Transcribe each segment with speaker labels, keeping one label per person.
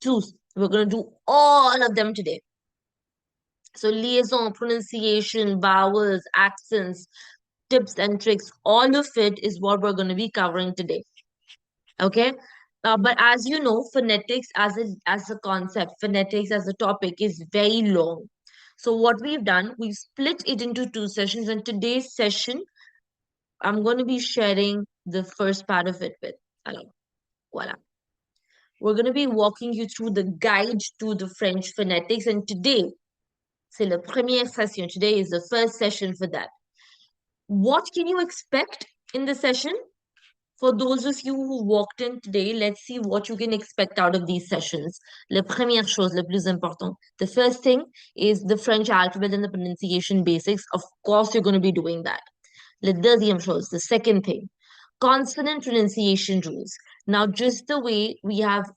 Speaker 1: Choose. We're going to do all of them today. So liaison, pronunciation, vowels, accents, tips and tricks, all of it is what we're going to be covering today. Okay. But as you know, phonetics as a concept, phonetics as a topic is very long. So what we've done, we've split it into two sessions, and today's session, I'm going to be sharing the first part of it with. Alors, voila. We're going to be walking you through the guide to the French phonetics, and today, c'est la première session. Today is the first session for that. What can you expect in the session? For those of you who walked in today, let's see what you can expect out of these sessions. La première chose, le plus important. The first thing is the French alphabet and the pronunciation basics. Of course, you're going to be doing that. La deuxième chose, the second thing, consonant pronunciation rules. Now, just the way we have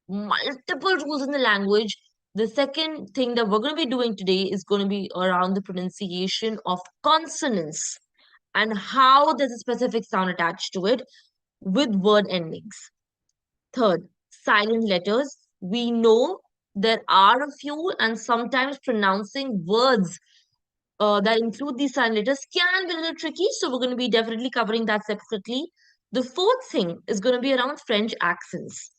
Speaker 1: multiple rules in the language, the second thing that we're going to be doing today is going to be around the pronunciation of consonants and how there's a specific sound attached to it with word endings. Third, silent letters. We know there are a few, and sometimes pronouncing words that include these silent letters can be a little tricky. So we're going to be definitely covering that separately. The fourth thing is going to be around French accents.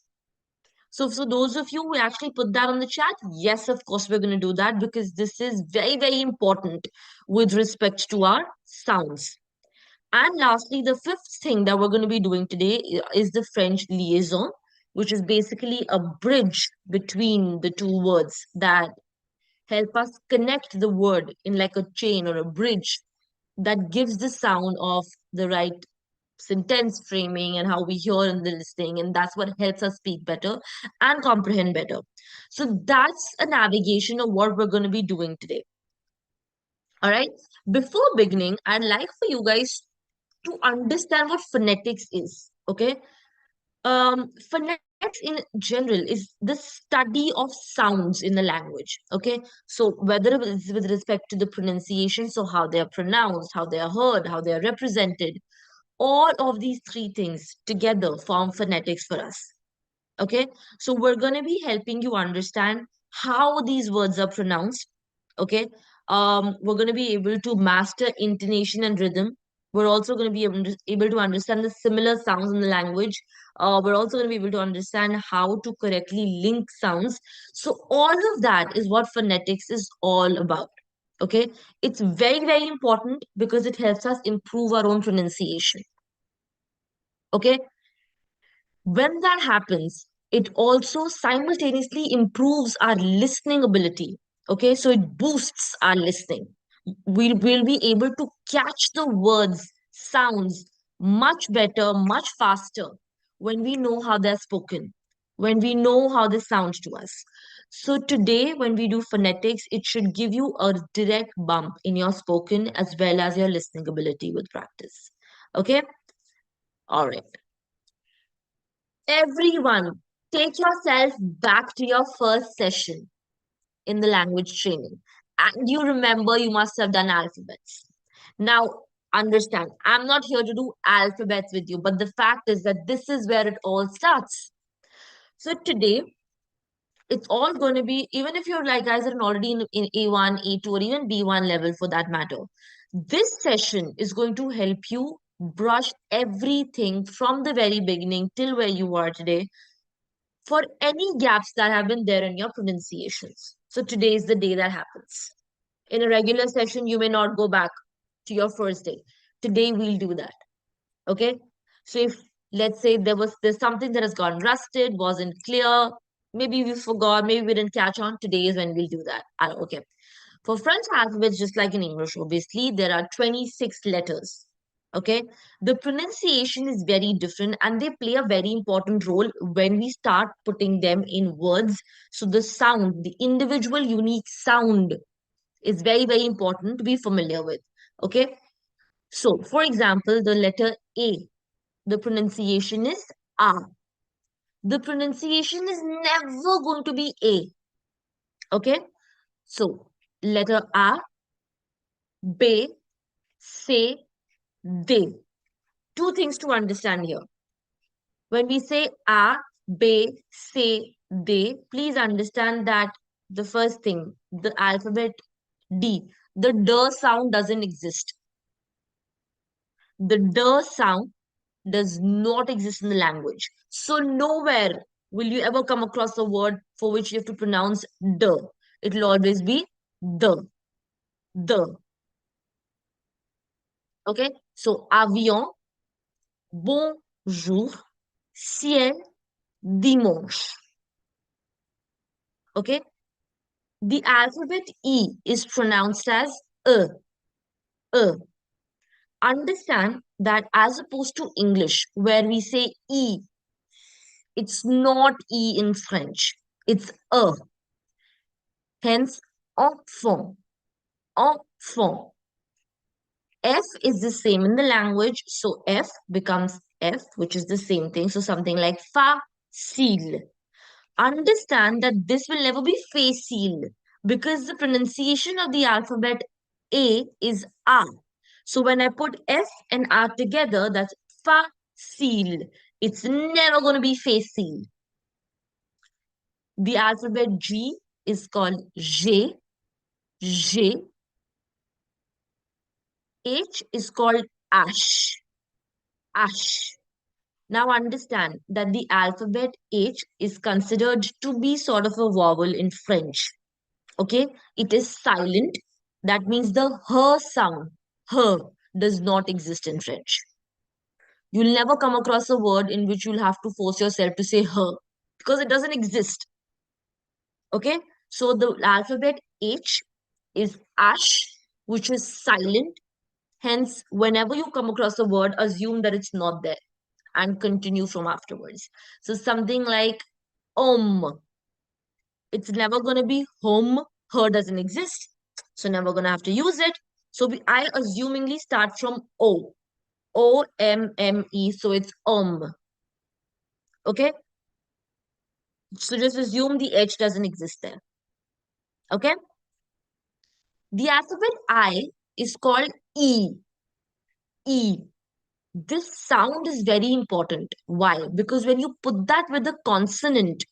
Speaker 1: So for those of you who actually put that on the chat, yes, of course, we're going to do that because this is very, very important with respect to our sounds. And lastly, the fifth thing that we're going to be doing today is the French liaison, which is basically a bridge between the two words that help us connect the word in like a chain or a bridge that gives the sound of the right sentence framing and how we hear in the listening. And that's what helps us speak better and comprehend better. So that's a navigation of what we're going to be doing today. All right. Before beginning, I'd like for you guys to understand what phonetics is. Okay. Phonetics in general is the study of sounds in the language. Okay. So whether it's with respect to the pronunciation, so how they are pronounced, how they are heard, how they are represented, all of these three things together form phonetics for us. Okay. So we're going to be helping you understand how these words are pronounced. Okay. We're going to be able to master intonation and rhythm. We're also going to be able to understand the similar sounds in the language. We're also going to be able to understand how to correctly link sounds. So all of that is what phonetics is all about. Okay. It's very, very important because it helps us improve our own pronunciation. Okay. When that happens, it also simultaneously improves our listening ability. Okay, so it boosts our listening. We'll be able to catch the words, sounds much better, much faster when we know how they're spoken, when we know how they sound to us. So today, when we do phonetics, it should give you a direct bump in your spoken as well as your listening ability with practice. Okay, all right. Everyone, take yourself back to your first session in the language training. And you remember you must have done alphabets. Now, understand, I'm not here to do alphabets with you, but the fact is that this is where it all starts. So today, it's all going to be, even if you're like guys are already in A1, A2, or even B1 level for that matter, this session is going to help you brush everything from the very beginning till where you are today for any gaps that have been there in your pronunciations. So today is the day that happens. In a regular session, you may not go back to your first day. Today we'll do that. Okay. So if let's say there's something that has gone rusted, wasn't clear, maybe we forgot, maybe we didn't catch on. Today is when we'll do that. Okay. For French alphabets, just like in English, obviously, there are 26 letters. Okay. The pronunciation is very different and they play a very important role when we start putting them in words. So the sound, the individual unique sound is very, very important to be familiar with. Okay. So, for example, the letter A, the pronunciation is A. The pronunciation is never going to be A. Okay. So, letter A, B, C, D. Two things to understand here. When we say A, B, C, please understand that the first thing, the alphabet D, the D sound doesn't exist. The D sound does not exist in the language. So nowhere will you ever come across a word for which you have to pronounce D. It will always be the. Okay? So avion, bonjour, ciel, dimanche. Okay? The alphabet E is pronounced as E. Understand that as opposed to English, where we say E, it's not E in French. It's E. Hence, enfant, enfant. F is the same in the language, so F becomes F, which is the same thing. So something like facile. Understand that this will never be facile because the pronunciation of the alphabet A is A. So when I put F and R together, that's facile. It's never going to be facile. The alphabet G is called G. G. H is called Ash. Ash. Now understand that the alphabet H is considered to be sort of a vowel in French. Okay, it is silent. That means the her sound, her, does not exist in French. You'll never come across a word in which you'll have to force yourself to say her because it doesn't exist. Okay, so the alphabet H is ash, which is silent. Hence, whenever you come across a word, assume that it's not there and continue from afterwards. So something like it's never going to be home. Her doesn't exist. So never going to have to use it. So I assumingly start from O. O-M-M-E. So it's Okay. So just assume the H doesn't exist there. Okay. The alphabet I is called E. E. This sound is very important. Why? Because when you put that with a consonant,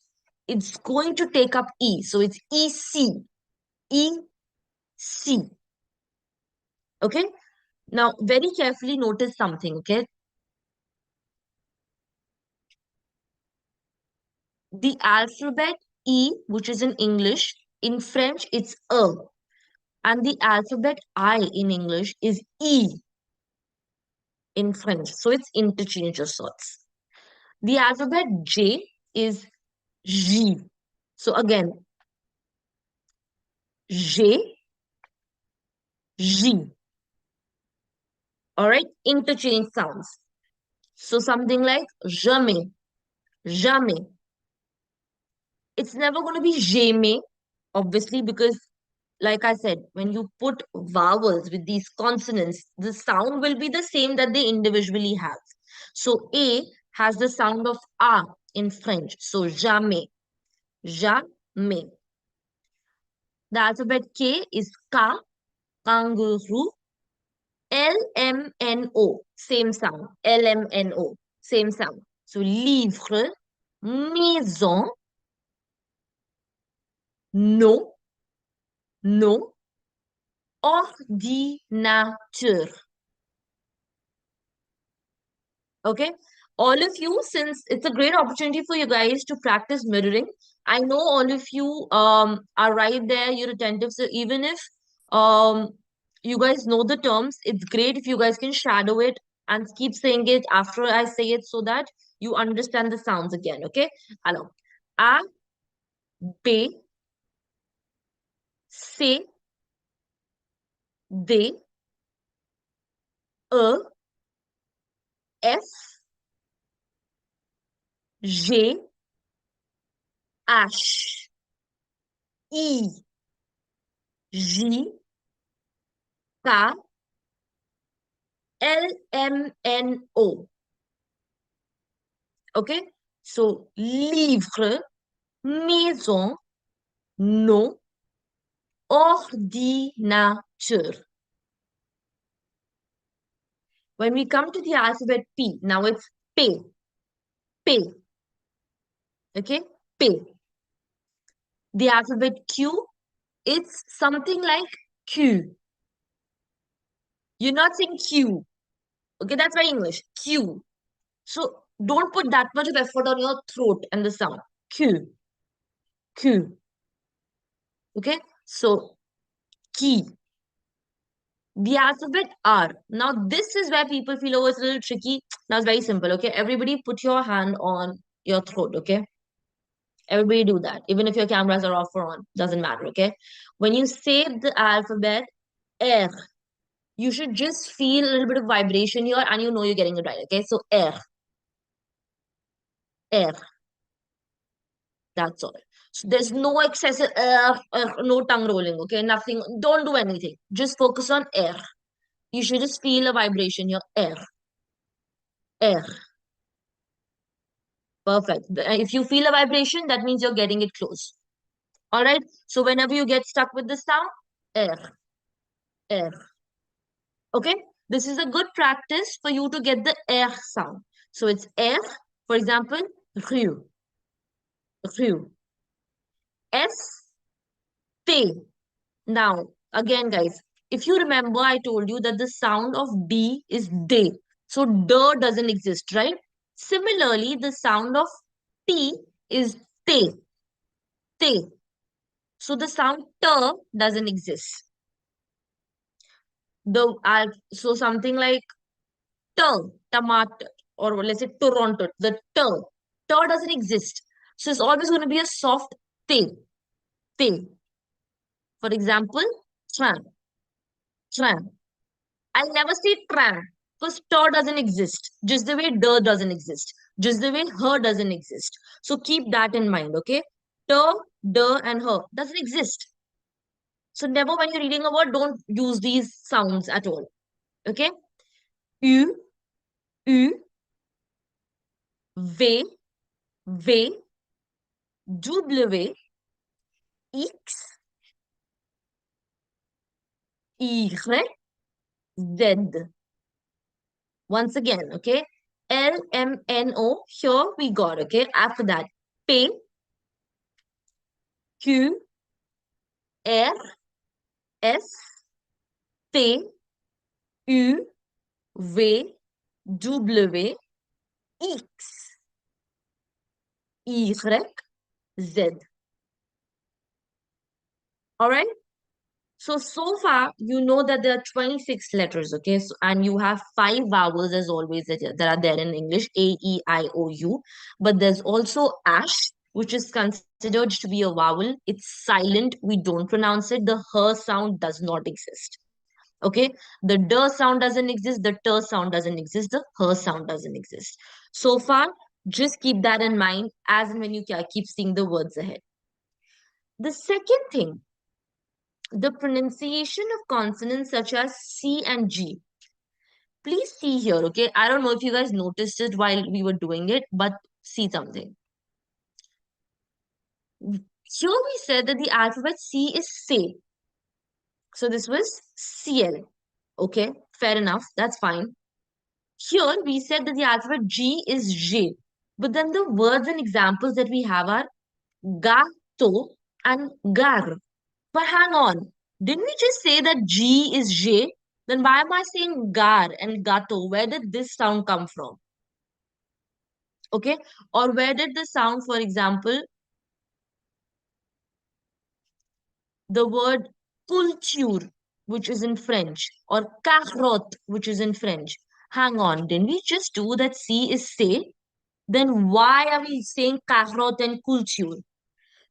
Speaker 1: it's going to take up E. So it's E-C. E-C. Okay. Now, very carefully notice something, okay? The alphabet E, which is in English, in French, it's E. And the alphabet I in English is E in French. So it's interchange of sorts. The alphabet J is J. So again, J, J. All right, interchange sounds. So something like jamais, jamais. It's never going to be jamais, obviously, because like I said, when you put vowels with these consonants, the sound will be the same that they individually have. So A has the sound of A in French. So jamais, jamais. The alphabet K is Ka, kangaroo. L-M-N-O, same sound. L-M-N-O, same sound. So livre, maison, non, non, ordinateur. Okay, all of you, since it's a great opportunity for you guys to practice mirroring. I know all of you are right there, you're attentive. So even if um you guys know the terms, it's great if you guys can shadow it and keep saying it after I say it so that you understand the sounds again. Okay, alors A, B, C, D, E, F, G, H, I, J, K, L-M-N-O. Okay? So, livre, maison, non, ordinateur. When we come to the alphabet P, now it's P. P. Okay? P. The alphabet Q, it's something like Q. You're not saying Q. Okay, that's very English. Q. So don't put that much of effort on your throat and the sound. Q. Q. Okay. So key. The alphabet R. Now this is where people feel, oh, it's a little tricky. Now it's very simple. Okay. Everybody put your hand on your throat. Okay. Everybody do that. Even if your cameras are off or on. Doesn't matter. Okay. When you say the alphabet R, you should just feel a little bit of vibration here and you know you're getting it right. Okay. So R. R. That's all. So there's no excessive, no tongue rolling, okay? Nothing. Don't do anything. Just focus on air. You should just feel a vibration here. Air, air. Perfect. If you feel a vibration, that means you're getting it close. All right. So whenever you get stuck with the sound, air, air. Okay. This is a good practice for you to get the air sound. So it's air. For example, rue, rue. S, T. Now, again, guys, if you remember, I told you that the sound of D is D. So, D doesn't exist, right? Similarly, the sound of T is T, T. So, the sound T doesn't exist. So something like T, tomato, or let's say Toronto, the T doesn't exist. So, it's always going to be a soft T, T. For example, tram, tram. I'll never say tram because tor doesn't exist, just the way der doesn't exist, just the way her doesn't exist. So keep that in mind, okay? Ter, der, and her doesn't exist. So never when you're reading a word, don't use these sounds at all, okay? U, U, V, V, W, X, Y, Z. Once again, okay? L, M, N, O. Here we got, okay? After that, P, Q, R, S, T, U, V, W, X, Y, Z. All right? So far, you know that there are 26 letters, okay? So, and you have 5 vowels as always that are there in English, A, E, I, O, U. But there's also ash, which is considered to be a vowel. It's silent. We don't pronounce it. The her sound does not exist. Okay, the d sound doesn't exist, the t sound doesn't exist, the her sound doesn't exist. So far, just keep that in mind as and when you keep seeing the words ahead. The second thing, the pronunciation of consonants such as C and G. Please see here, okay? I don't know if you guys noticed it while we were doing it, but see something. Here we said that the alphabet C is say. So this was CL. Okay, fair enough. That's fine. Here we said that the alphabet G is J. But then the words and examples that we have are gato and gar. But hang on. Didn't we just say that G is J? Then why am I saying gar and gato? Where did this sound come from? Okay. Or where did the sound, for example, the word culture, which is in French, or carotte, which is in French. Hang on. Didn't we just do that C is say? Then why are we saying carotte and culture?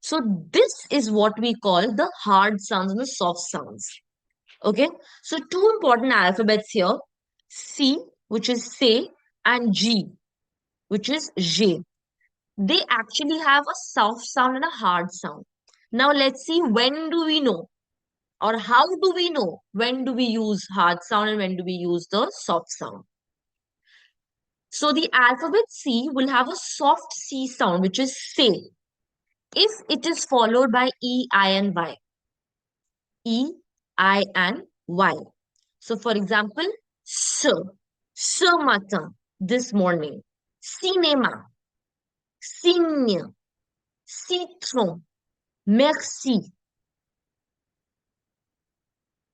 Speaker 1: So this is what we call the hard sounds and the soft sounds. Okay. So two important alphabets here. C, which is say, and G, which is J. They actually have a soft sound and a hard sound. Now let's see when do we know or how do we know when do we use hard sound and when do we use the soft sound. So the alphabet C will have a soft C sound, which is say, if it is followed by E, I, and Y. E, I, and Y. So for example, ce matin, this morning, cinéma, cygne, citron, Merci.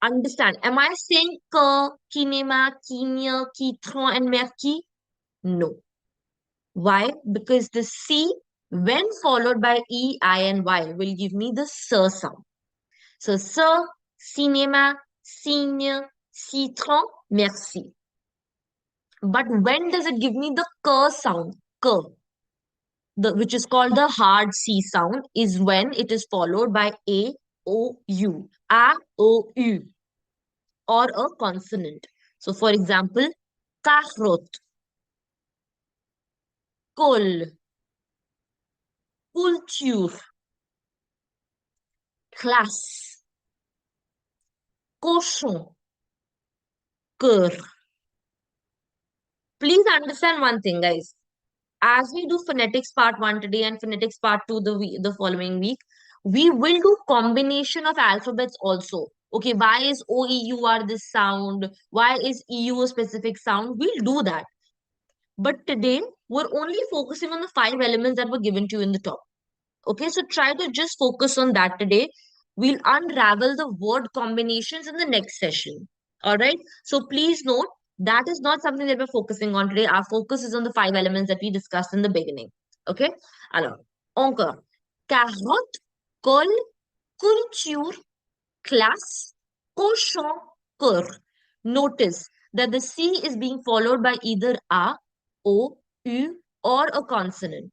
Speaker 1: Understand? Am I saying que, kinema, kinya, kitron, and merci? No. Why? Because the C, when followed by E, I, and Y, will give me the S sound. So, cinéma, signe, citron, merci. But when does it give me the K sound? K, which is called the hard C sound, is when it is followed by A, O, U, or a consonant. So, for example, carotte, col, culture, classe, cochon, cœur. Please understand one thing, guys. As we do phonetics part 1 today and phonetics part 2 the following week, we will do combination of alphabets also. Okay, why is OEUR this sound? Why is EU a specific sound? We'll do that. But today, we're only focusing on the 5 elements that were given to you in the top. Okay, so try to just focus on that today. We'll unravel the word combinations in the next session. All right. So please note that is not something that we're focusing on today. Our focus is on the 5 elements that we discussed in the beginning. Okay. Alors, encore. Carotte, col, culture, classe, cochon, cœur. Notice that the C is being followed by either A, O, U, or a consonant.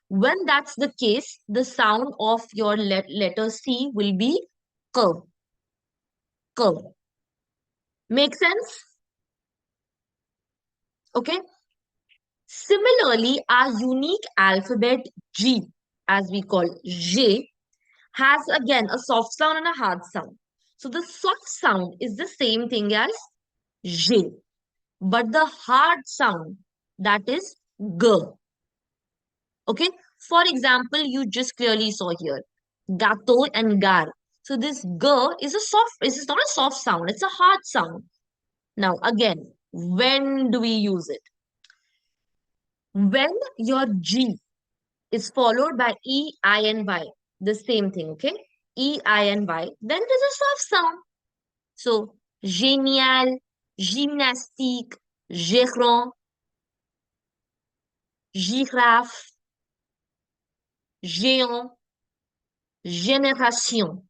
Speaker 1: When that's the case, the sound of your letter C will be K. K. Make sense? Okay. Similarly, our unique alphabet G, as we call J, has again a soft sound and a hard sound. So the soft sound is the same thing as J, but the hard sound, that is G. Okay. For example, you just clearly saw here gato and gar. So this g is a soft, it's not a soft sound, it's a hard sound. Now again, when do we use it? When your G is followed by E, I, and Y, the same thing, okay? E, I, and Y, then it is a soft sound. So, génial, gymnastique, gérant, girafe, géant, génération.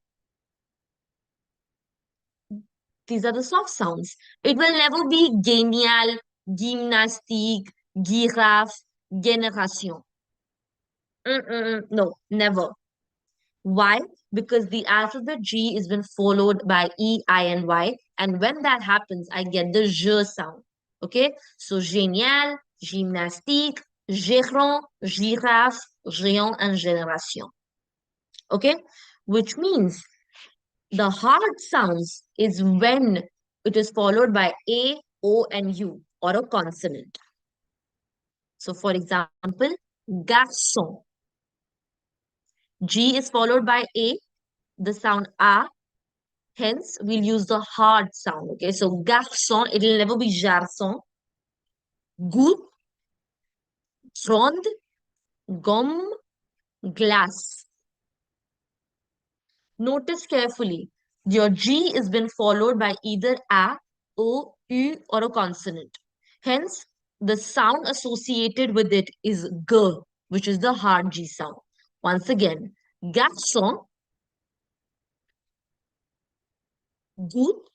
Speaker 1: These are the soft sounds. It will never be genial, gymnastique, girafe, génération. No, never. Why? Because the alphabet G is been followed by E, I, and Y. And when that happens, I get the je sound. Okay? So génial, gymnastique, gérant, girafe, géant, and génération. Okay? Which means the hard sounds is when it is followed by A, O, and U, or a consonant. So, for example, garçon. G is followed by A, the sound A. Hence, we'll use the hard sound. Okay, so garçon, it will never be jarson. Goutte, fronde, gomme, glace. Notice carefully. Your G is been followed by either A, O, U, or a consonant. Hence, the sound associated with it is G, which is the hard G sound. Once again, garçon, goutte,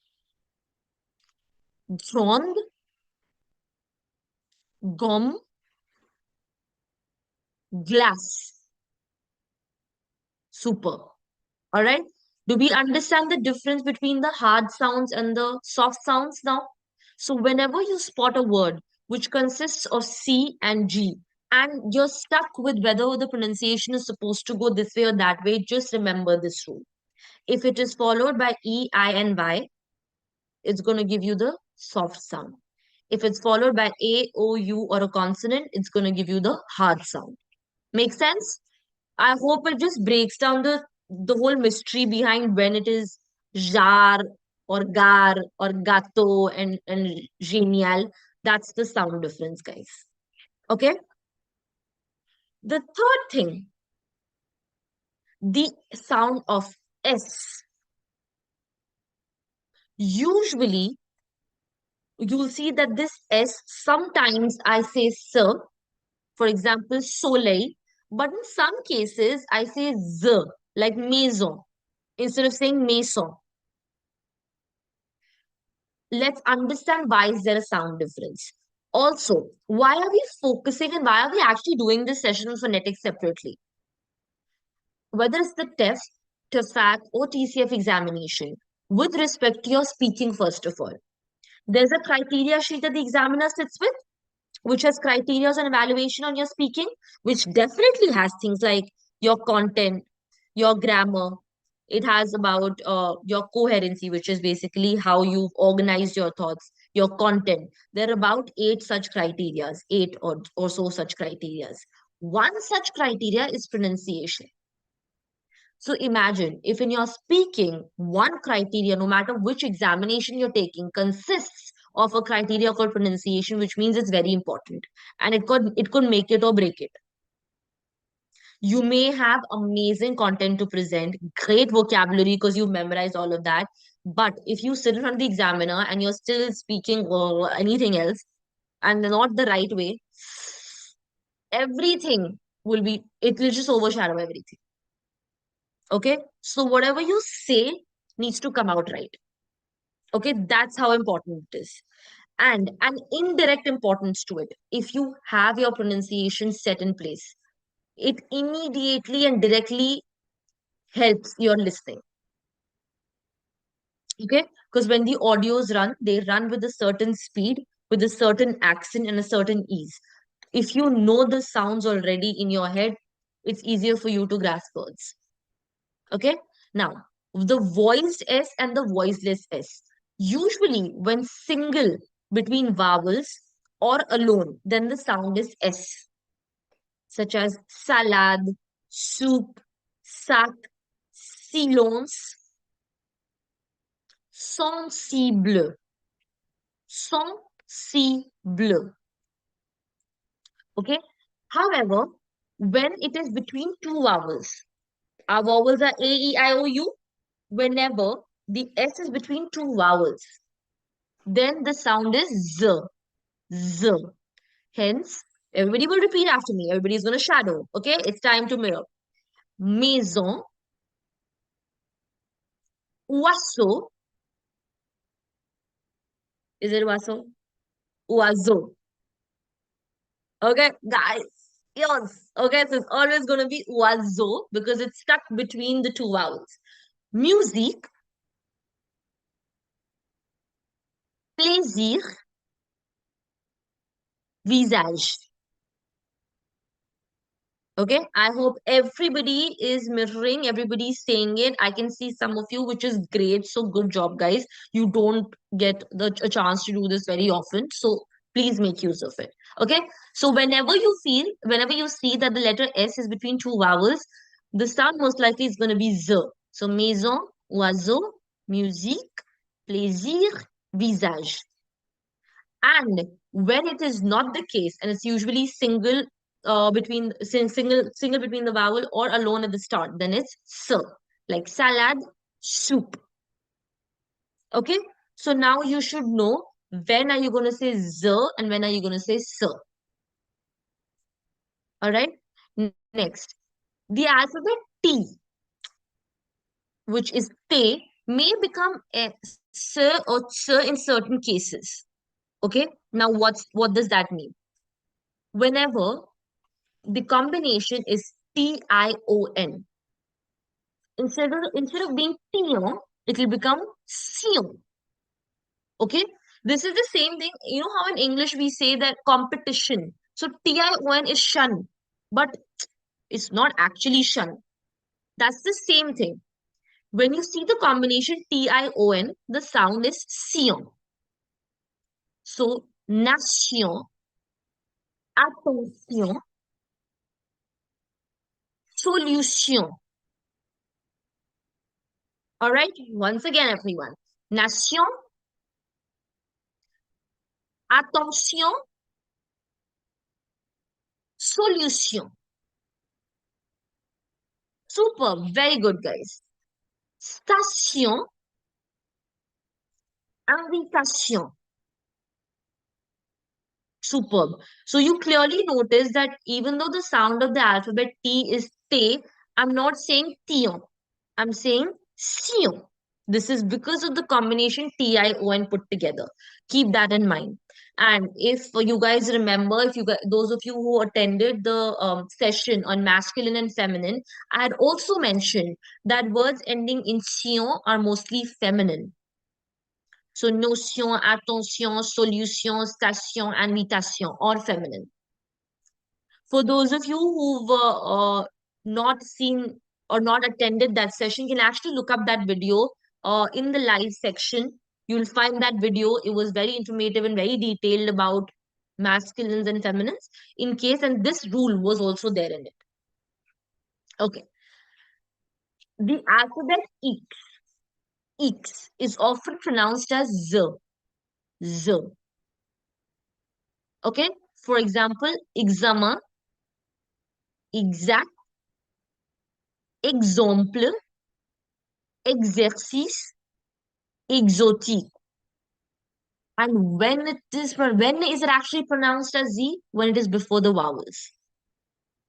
Speaker 1: fronde, gomme, glace. Super. All right. Do we understand the difference between the hard sounds and the soft sounds now? So whenever you spot a word which consists of C and G, and you're stuck with whether the pronunciation is supposed to go this way or that way, just remember this rule. If it is followed by E, I, and Y, it's going to give you the soft sound. If it's followed by A, O, U, or a consonant, it's going to give you the hard sound. Make sense? I hope it just breaks down the whole mystery behind when it is jar or gar or gato and genial. That's the sound difference, guys. Okay. The third thing the sound of S. Usually, you'll see that this S, sometimes I say sir, for example, soleil, but in some cases, I say Z, like maison, instead of saying maison. Let's understand why is there a sound difference. Also, why are we focusing and why are we actually doing this session on phonetics separately? Whether it's the TEF, TEFAC, or TCF examination, with respect to your speaking, first of all, there's a criteria sheet that the examiner sits with, which has criteria and evaluation on your speaking, which definitely has things like your content, your grammar. It has about your coherency, which is basically how you've organized your thoughts, your content. There are about eight such criterias, eight or so such criterias. One such criteria is pronunciation. So imagine if in your speaking, one criteria, no matter which examination you're taking, consists of a criteria called pronunciation, which means it's very important and it could make it or break it. You may have amazing content to present, great vocabulary because you memorized all of that. But if you sit in front of the examiner and you're still speaking or anything else and not the right way, everything it will just overshadow everything. Okay. So whatever you say needs to come out right. Okay. That's how important it is. And an indirect importance to it. If you have your pronunciation set in place, it immediately and directly helps your listening. Okay. Because when the audios run, they run with a certain speed, with a certain accent and a certain ease. If you know the sounds already in your head, it's easier for you to grasp words. Okay. Now, the voiced S and the voiceless S. Usually, when single between vowels or alone, then the sound is S, such as salad, soup, sac, silence, sensible, sensible. Okay. However, when it is between two vowels, our vowels are A, E, I, O, U. Whenever the S is between two vowels, then the sound is Z. Z. Hence, everybody will repeat after me. Everybody is going to shadow. Okay, it's time to mirror. Maison, oiseau. Is it oiseau? Oiseau. Okay, guys. Yes. Okay, so it's always going to be oiseau because it's stuck between the two vowels. Musique, plaisir, visage. Okay, I hope everybody is mirroring, everybody's saying it. I can see some of you, which is great. So good job, guys. You don't get a chance to do this very often. So please make use of it. Okay, so whenever you see that the letter S is between two vowels, the sound most likely is going to be Z. So maison, oiseau, musique, plaisir, visage. And when it is not the case, and it's usually single between the vowel or alone at the start, then it's s, like salad, soup. Okay, so now you should know when are you going to say z and when are you going to say s. All right. Next, the alphabet T, which is te, may become a s or ts in certain cases. Okay, now what does that mean? Whenever the combination is Tion. Instead of being Tion, it will become Sion. Okay? This is the same thing. You know how in English we say that competition. So Tion is shun, but it's not actually shun. That's the same thing. When you see the combination Tion, the sound is Sion. So nation, attention, solution. All right? Once again, everyone. Nation, attention, solution. Super, very good, guys. Station, invitation. Superb. So you clearly notice that even though the sound of the alphabet T is T, I'm not saying Tion. I'm saying Sion. This is because of the combination T-I-O-N put together. Keep that in mind. And if you guys remember, if you guys, those of you who attended the session on masculine and feminine, I had also mentioned that words ending in sion are mostly feminine. So notion, attention, solution, station, invitation, or feminine. For those of you who've not seen or not attended that session, you can actually look up that video in the live section. You'll find that video. It was very informative and very detailed about masculines and feminines in case, and this rule was also there in it. Okay. The alphabet X is often pronounced as Z. Z. Okay. For example, examen, exact, exemple, exercice, exotique. And when is it actually pronounced as Z? When it is before the vowels.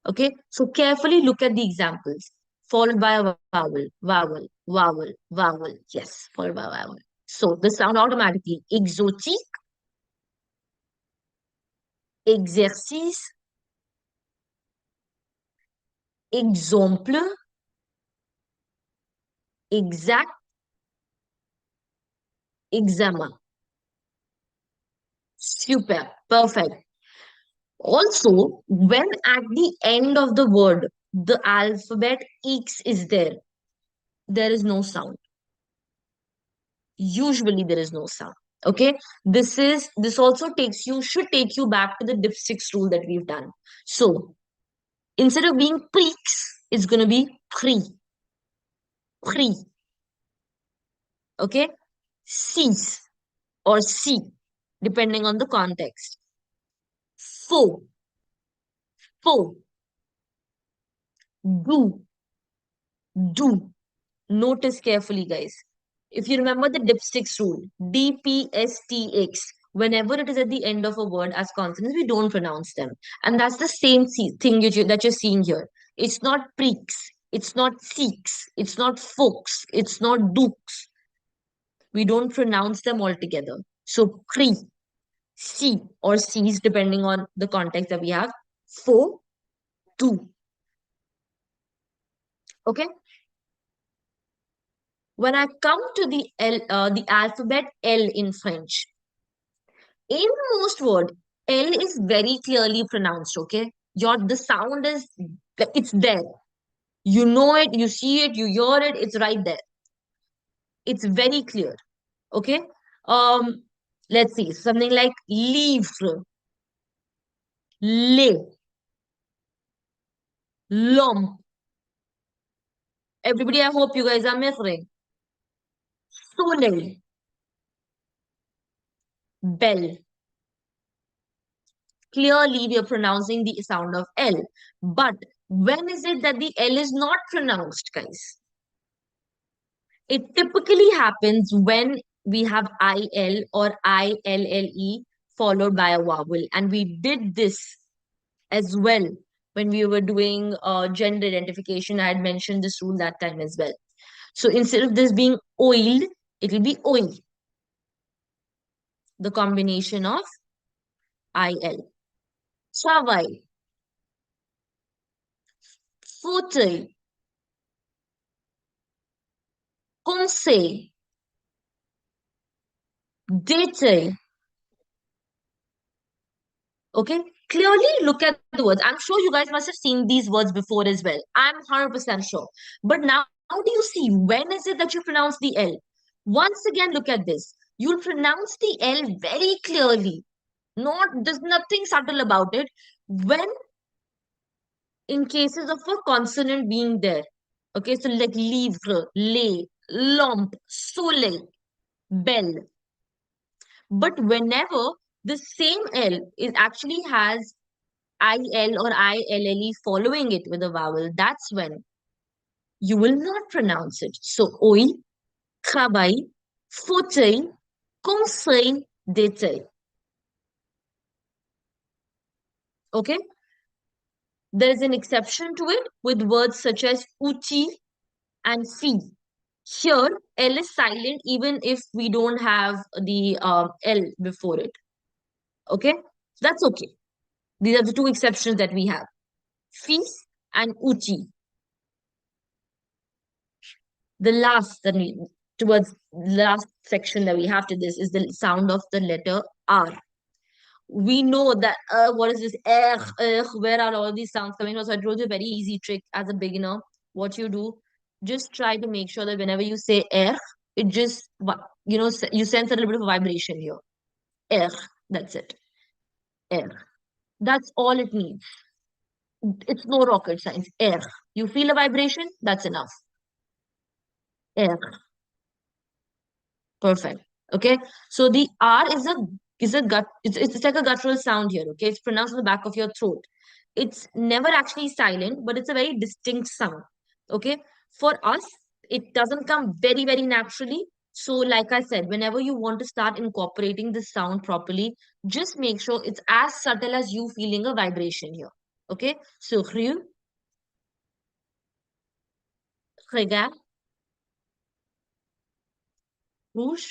Speaker 1: Okay, so carefully look at the examples. Followed by a vowel, vowel, vowel, vowel. Yes, followed by a vowel. So the sound automatically exotique, exercice, exemple, exact, examen. Super, perfect. Also, when at the end of the word, the alphabet X is there is no sound. Usually there is no sound. Okay, this also should take you back to the dipstick rule that we've done. So instead of being prix, it's going to be prix. Okay, sis or si, depending on the context. Faux, faux, do. Notice carefully, guys. If you remember the dipsticks rule, DPSTX, whenever it is at the end of a word as consonants, we don't pronounce them. And that's the same thing that you're seeing here. It's not prix, it's not six, it's not folks, it's not dukes. We don't pronounce them altogether. So pre, si, or sees, depending on the context that we have. Fo, do. Okay? When I come to the alphabet L in French, in most word, L is very clearly pronounced. Okay, the sound is it's there. You know it, you see it, you hear it. It's right there. It's very clear. Okay. Um, let's see something like livre, le, l'homme. Everybody, I hope you guys are measuring. Soleil, belle. Clearly, we are pronouncing the sound of L. But when is it that the L is not pronounced, guys? It typically happens when we have IL or ILLE followed by a vowel. And we did this as well when we were doing gender identification. I had mentioned this rule that time as well. So instead of this being oil, it will be oil. The combination of IL. Travail, fauteuil, conseil, détail. Okay, clearly look at the words. I'm sure you guys must have seen these words before as well. I'm 100% sure. But now, how do you see when is it that you pronounce the L? Once again, look at this. You'll pronounce the L very clearly. There's nothing subtle about it. When in cases of a consonant being there. Okay, so like livre, lay, lomp, soleil, belle. But whenever the same L is actually has IL or ILLE following it with a vowel, that's when You will not pronounce it. So, oi, travaille, fauteuil, conseil, détail. Okay? There is an exception to it with words such as outil and fee. Here, L is silent even if we don't have the L before it. Okay? That's okay. These are the two exceptions that we have. Fis and uchi. The last, towards the last section that we have to this is the sound of the letter R. We know that, what is this? Where are all these sounds coming from? So I told you a very easy trick as a beginner. What you do, just try to make sure that whenever you say it just, you sense a little bit of vibration here. That's it. Air. That's all it needs. It's no rocket science. Air. You feel a vibration? That's enough. Air. Perfect. Okay. So the R is a gut. It's like a guttural sound here. Okay. It's pronounced on the back of your throat. It's never actually silent, but it's a very distinct sound. Okay. For us, it doesn't come very naturally. So, like I said, whenever you want to start incorporating the sound properly, just make sure it's as subtle as you feeling a vibration here. Okay. So, rue, regard, rouge,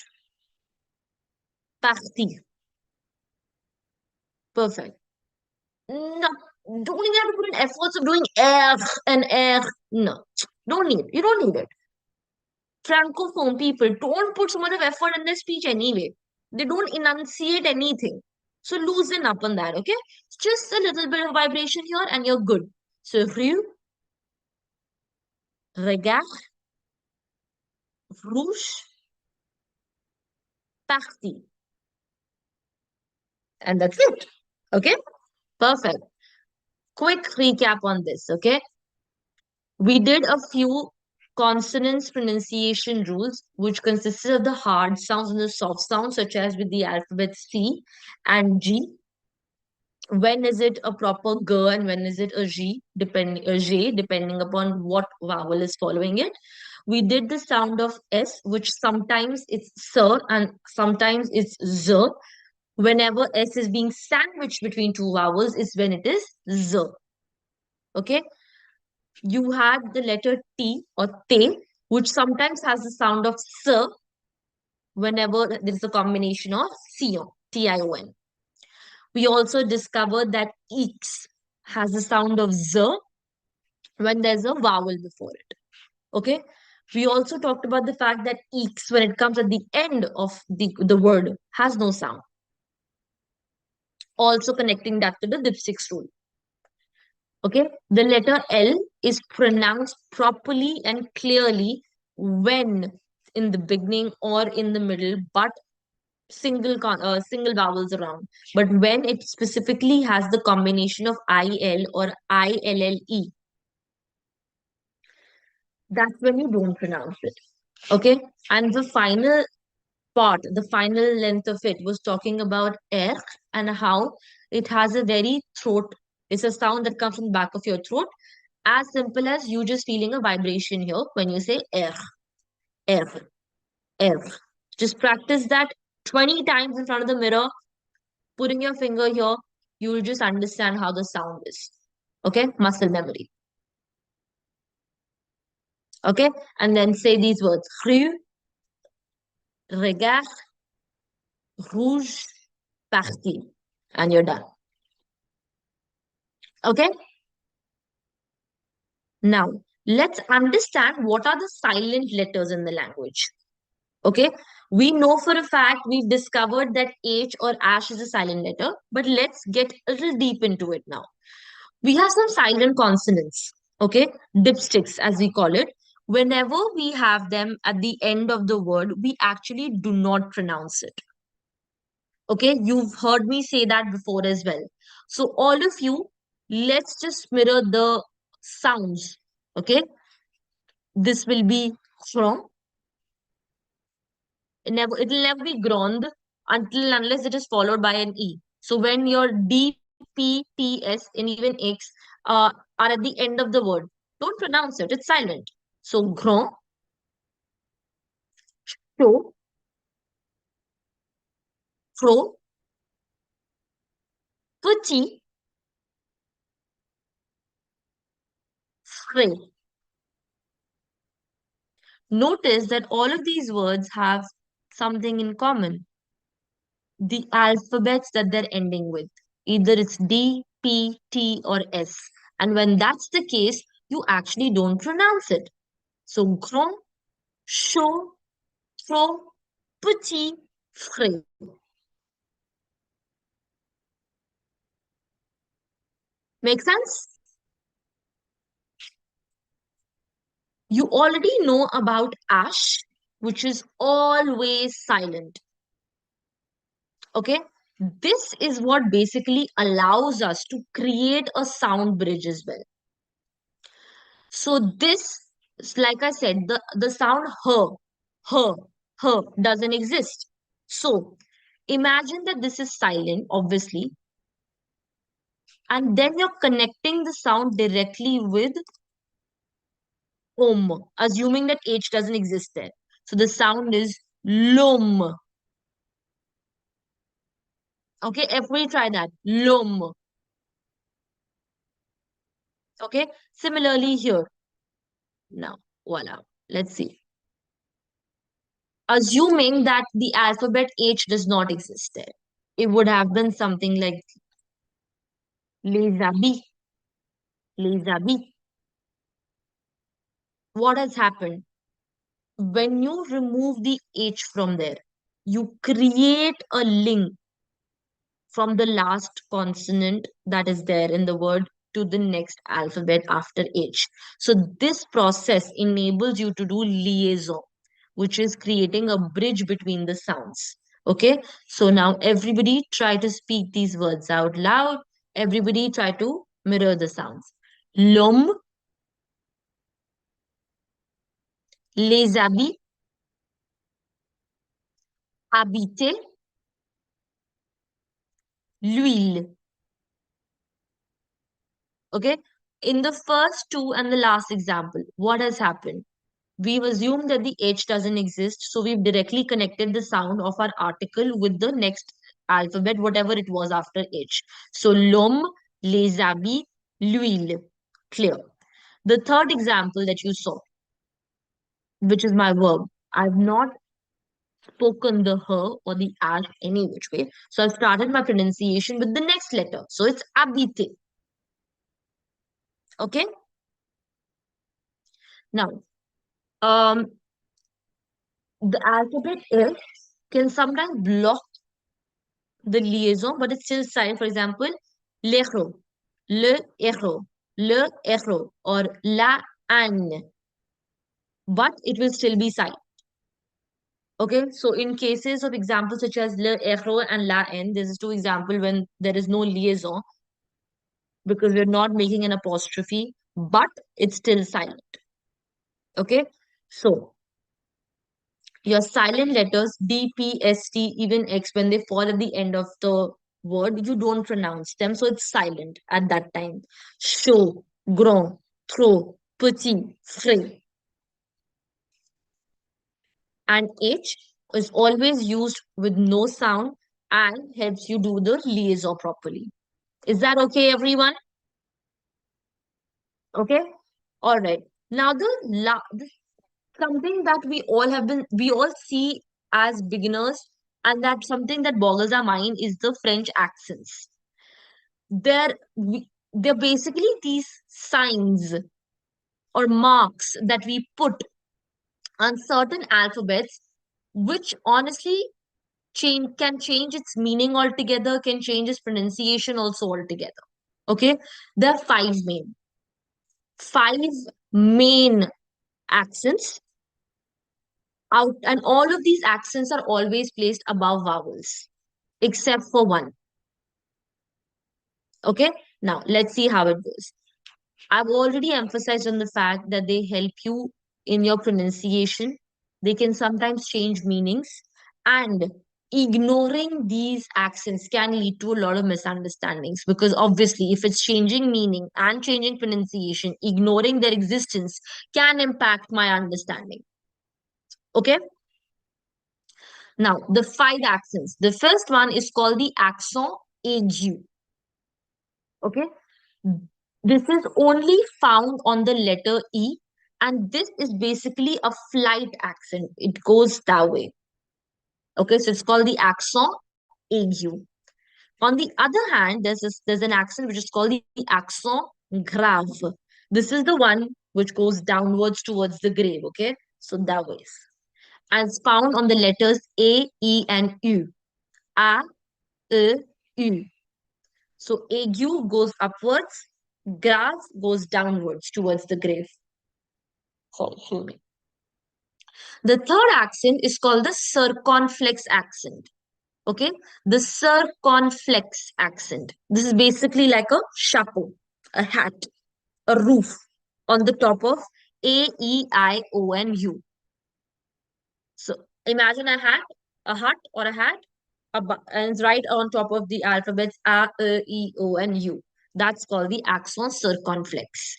Speaker 1: parti. Perfect. No, don't even have to put in efforts of doing and No, don't need. You don't need it. Francophone people don't put so much of effort in their speech anyway. They don't enunciate anything. So loosen up on that, okay? Just a little bit of vibration here and you're good. So rue, regard, rouge, parti. And that's it. Okay? Perfect. Quick recap on this, okay? We did a few consonants pronunciation rules, which consisted of the hard sounds and the soft sounds, such as with the alphabet C and G. When is it a proper G and when is it a J, depending upon what vowel is following it. We did the sound of S, which sometimes it's S and sometimes it's Z. Whenever S is being sandwiched between two vowels is when it is Z. Okay? You had the letter T or Te, which sometimes has the sound of S whenever there is a combination of Tion, Tion. We also discovered that X has the sound of Z when there's a vowel before it. Okay. We also talked about the fact that X, when it comes at the end of the word, has no sound. Also connecting that to the dipstick rule. Okay. The letter L is pronounced properly and clearly when in the beginning or in the middle, but single vowels around. But when it specifically has the combination of IL or ILLE, that's when you don't pronounce it. Okay. And the final part, the final length of it was talking about air and how it has a very throat. It's a sound that comes from the back of your throat. As simple as you just feeling a vibration here when you say air, air. Just practice that 20 times in front of the mirror, putting your finger here, you will just understand how the sound is. Okay, muscle memory. Okay, and then say these words: rue, regard, rouge, parti, and you're done. Okay, now let's understand what are the silent letters in the language. Okay, we know for a fact we've discovered that H or ash is a silent letter, but let's get a little deep into it now. We have some silent consonants, okay, dipsticks as we call it. Whenever we have them at the end of the word, we actually do not pronounce it. Okay, you've heard me say that before as well. So all of you, let's just mirror the sounds. Okay, this will be from. It'll never be grond until unless it is followed by an E. So when your D, P, T, S, and even X are at the end of the word, don't pronounce it. It's silent. So grand, chaud, fro, petit, frais. Notice that all of these words have something in common. The alphabets that they're ending with. Either it's D, P, T, or S. And when that's the case, you actually don't pronounce it. So grand, chaud, trop, petit, frais. Make sense? You already know about ash, which is always silent. Okay? This is what basically allows us to create a sound bridge as well. So this, like I said, the sound her, her doesn't exist. So imagine that this is silent, obviously, and then you're connecting the sound directly with assuming that H doesn't exist there. So the sound is lom. Okay, everybody try that. Lom. Okay, similarly here. Now, voila. Let's see. Assuming that the alphabet H does not exist there, it would have been something like les habits, les habits. What has happened? When you remove the H from there, you create a link from the last consonant that is there in the word to the next alphabet after H. So this process enables you to do liaison, which is creating a bridge between the sounds. Okay, so now everybody try to speak these words out loud. Everybody try to mirror the sounds. L'homme, les habits, habiter, l'huile. Okay, in the first two and the last example, what has happened? We've assumed that the H doesn't exist, so we've directly connected the sound of our article with the next alphabet, whatever it was after H. So l'homme, les habits, l'huile. Clear. The third example that you saw, which is my verb, I've not spoken the her or the ash any which way. So I've started my pronunciation with the next letter. So it's habiter. Okay. Now, um, the alphabet F can sometimes block the liaison, but it's still silent. For example, l'héros, le héros, le héros, or la an, but it will still be silent. Okay, so in cases of examples such as le héros and la n, this is two example when there is no liaison because we're not making an apostrophe, but it's still silent. Okay, so your silent letters D, P, S, T, even X, when they fall at the end of the word, you don't pronounce them, so it's silent at that time. Chaud, grand, trop, petit, frais. And H is always used with no sound and helps you do the liaison properly. Is that okay, everyone? Okay. All right. Now the something that we all see as beginners, and that something that boggles our mind is the French accents. They're basically these signs or marks that we put on certain alphabets, which honestly change its meaning altogether, can change its pronunciation also altogether. Okay, there are five main accents out, and all of these accents are always placed above vowels except for one. Okay, now let's see how it goes. I've already emphasized on the fact that they help you in your pronunciation. They can sometimes change meanings, and ignoring these accents can lead to a lot of misunderstandings, because obviously if it's changing meaning and changing pronunciation, ignoring their existence can impact my understanding. Okay, now the five accents. The first one is called the accent aigu. Okay, this is only found on the letter E, and this is basically a flight accent. It goes that way. Okay, so it's called the accent aigu. On the other hand, there's an accent which is called the accent grave. This is the one which goes downwards towards the grave. Okay, so that way. And it's found on the letters A, E, and U. A, E, U. So aigu goes upwards, grave goes downwards towards the grave. Sorry, excuse me. The third accent is called the circumflex accent. Okay, the circumflex accent. This is basically like a chapeau, a hat, a roof on the top of A, E, I, O, and U. So imagine a hut or a hat, and it's right on top of the alphabets A, E, O, and U. That's called the accent circumflex.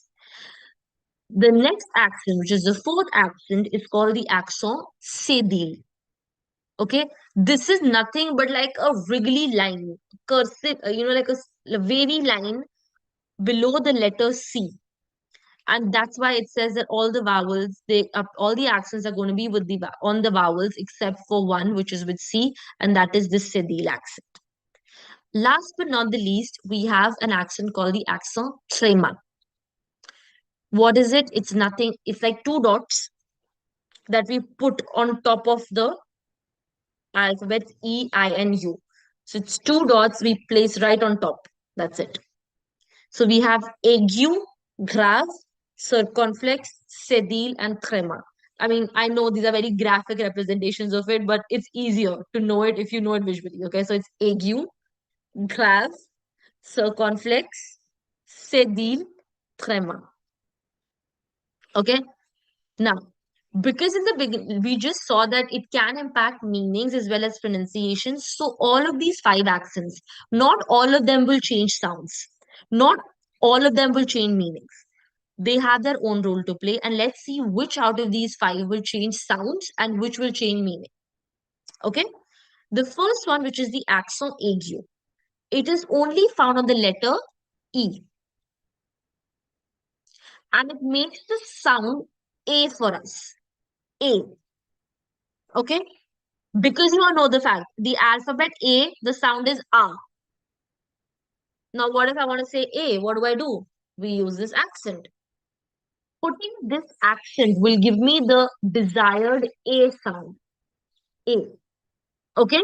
Speaker 1: The next accent, which is the fourth accent, is called the accent cédille. Okay, this is nothing but like a wriggly line, cursive, like a wavy line below the letter C. And that's why it says that all the vowels, all the accents are going to be with on the vowels except for one, which is with C, and that is the cédille accent. Last but not the least, we have an accent called the accent tréma. What is it? It's nothing. It's like two dots that we put on top of the alphabets E, I, and U. So it's two dots we place right on top. That's it. So we have aigu, grave, circumflex, cédille, and tréma. I mean, I know these are very graphic representations of it, but it's easier to know it if you know it visually. Okay, so it's aigu, grave, circumflex, cédille, tréma. Okay, now because in the beginning we just saw that it can impact meanings as well as pronunciation. So all of these five accents, not all of them will change sounds. Not all of them will change meanings. They have their own role to play, and let's see which out of these five will change sounds and which will change meaning. Okay, the first one, which is the accent aigu, it is only found on the letter E, and it makes the sound A for us. A. Okay, because you all know the fact the alphabet A, the sound is A. Now what if I want to say A? What do? We use this accent. Putting this accent will give me the desired A sound. A. Okay,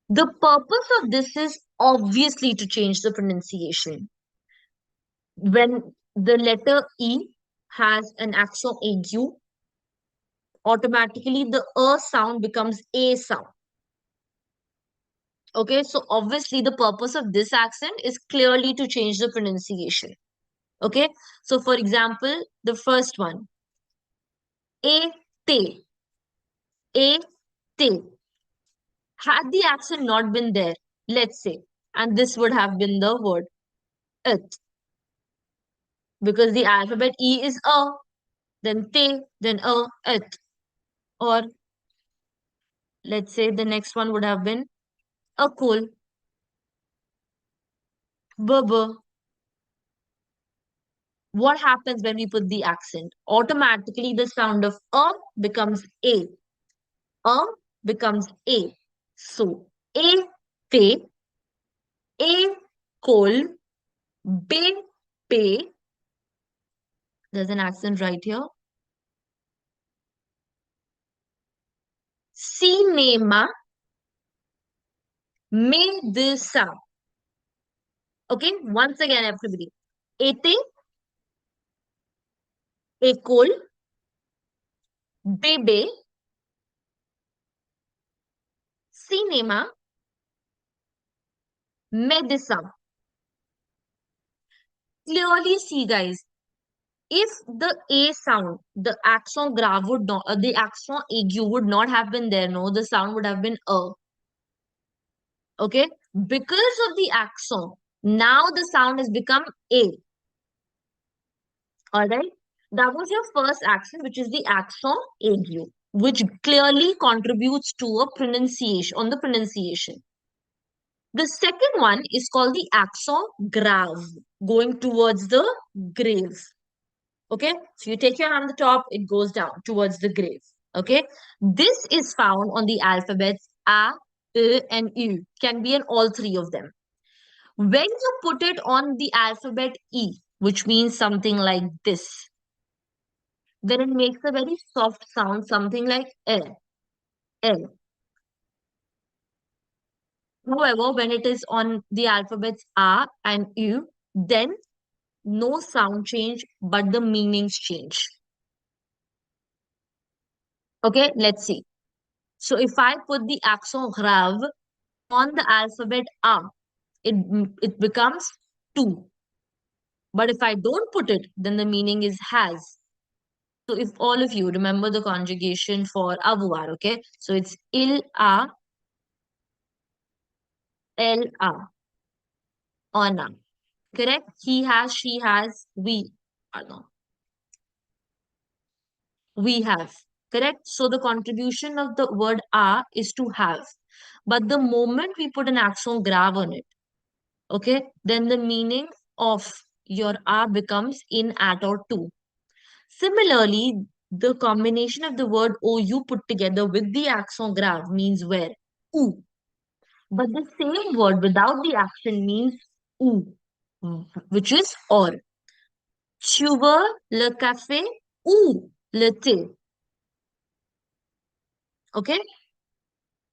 Speaker 1: the purpose of this is obviously to change the pronunciation. When the letter E has an accent aigu, automatically the sound becomes A sound. Okay, so obviously the purpose of this accent is clearly to change the pronunciation. Okay, so for example, the first one, A, te, A, te. Had the accent not been there, let's say, and this would have been the word it, because the alphabet E is A, then te, then it. Or let's say the next one would have been a cool, b. What happens when we put the accent? Automatically, the sound of becomes A. A becomes A. So, A, te, A, coal, B, pay. There's an accent right here. Cinema, medicine. Okay, once again, everybody. Ete, école, bébé, cinéma, médecin. Clearly see, guys, if the A sound, the accent grave would not, the accent aigu would not have been there, no, the sound would have been a. Okay, because of the accent, now the sound has become A. All right, that was your first accent, which is the accent aigu, which clearly contributes to a pronunciation on the pronunciation. The second one is called the accent grave, going towards the grave. Okay, so you take your hand on the top, it goes down towards the grave. Okay, this is found on the alphabets A, E, and U. Can be in all three of them. When you put it on the alphabet E, which means something like this, then it makes a very soft sound, something like L, L. However, when it is on the alphabets A and U, then no sound change, but the meanings change. Okay, let's see. So if I put the accent grave on the alphabet A, it becomes two. But if I don't put it, then the meaning is has. So if all of you remember the conjugation for avoir, okay? So it's il a, elle a, on a. Correct? He has, she has, we, no, we have. Correct? So the contribution of the word a is to have. But the moment we put an accent grave on it, okay, then the meaning of your a becomes in, at, or to. Similarly, the combination of the word ou put together with the accent grave means where? Oo. But the same word without the accent means ou, which is or. Tu veux le café ou le thé? Okay?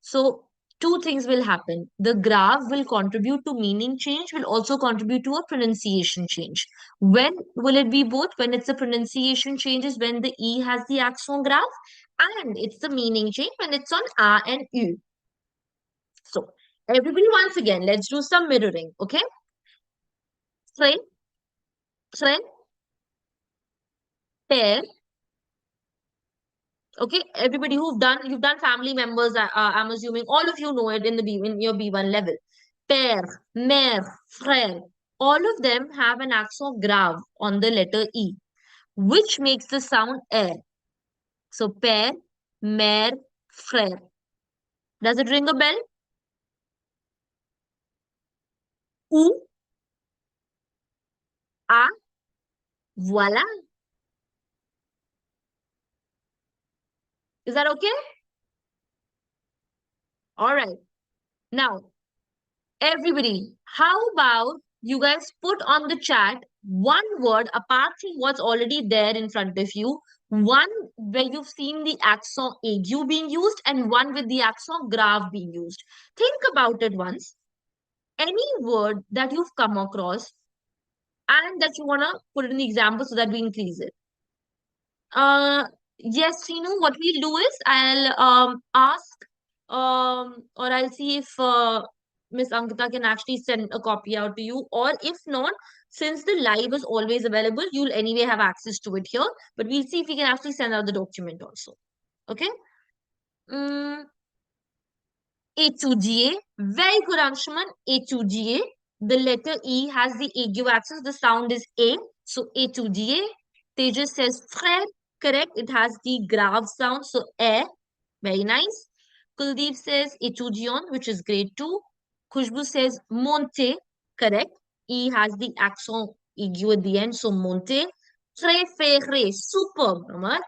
Speaker 1: So, two things will happen. The graph will contribute to meaning change, will also contribute to a pronunciation change. When will it be both? When it's a pronunciation changes, when the E has the accent graph, and it's the meaning change when it's on A and U. So, everybody, once again, let's do some mirroring, okay? Train, train, pair. Okay, everybody you've done family members. I'm assuming all of you know it in the in your B1 level. Père, mère, frère. All of them have an accent grave on the letter E, which makes the sound air. So père, mère, frère. Does it ring a bell? Ou, a, voilà. Is that okay? All right. Now, everybody, how about you guys put on the chat one word apart from what's already there in front of you, one where you've seen the accent aigu being used and one with the accent grave being used. Think about it once. Any word that you've come across and that you want to put in the example so that we increase it. Yes, what we'll do is I'll ask or I'll see if Miss Ankita can actually send a copy out to you, or if not, since the live is always available, you'll anyway have access to it here. But we'll see if we can actually send out the document also. Okay. Mm, étudier. Very good, Anshuman. Étudier. The letter E has the aigu accent. The sound is A. So étudier. Tejas says frère. Correct. It has the grave sound. So air. Very nice. Kuldeep says étudiant, which is grade 2. Khushbu says monter. Correct. E has the accent aigu at the end. So monter. Préféré. Superb, Amar.